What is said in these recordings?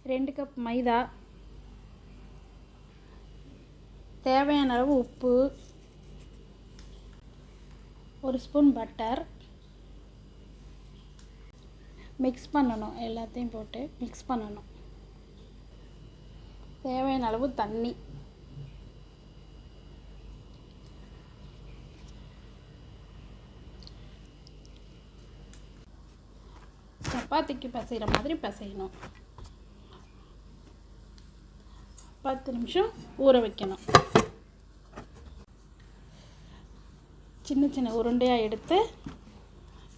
2 cup மைதா, தேவையான அளவு உப்பு, 1 ஸ்பூன் பட்டர். மிக்ஸ் பண்ணணும், எல்லாத்தையும் போட்டு மிக்ஸ் பண்ணணும். தேவையான அளவு தண்ணி. சப்பாத்திக்கு பிசைகிற மாதிரி பிசையணும். 10 நிமிஷம் ஊற வைக்கணும். சின்ன சின்ன உருண்டையாக எடுத்து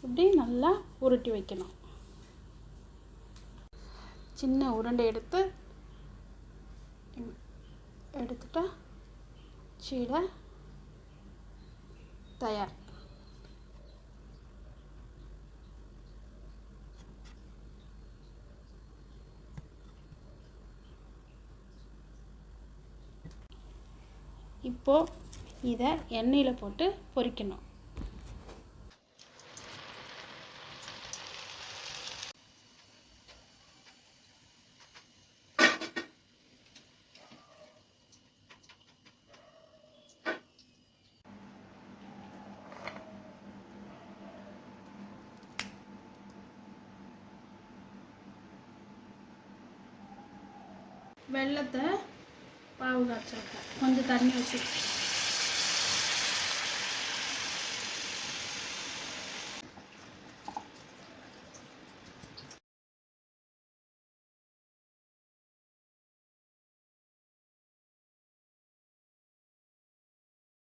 இப்படி நல்லா உருட்டி வைக்கணும். சின்ன உருண்டை எடுத்துட்டா சீடை தயார். இப்போது இதை எண்ணெயில் போட்டு பொரிக்கணும். வெல்லத்தை பாவு காய்ச்ச கொஞ்சம் தண்ணி ஊற்றி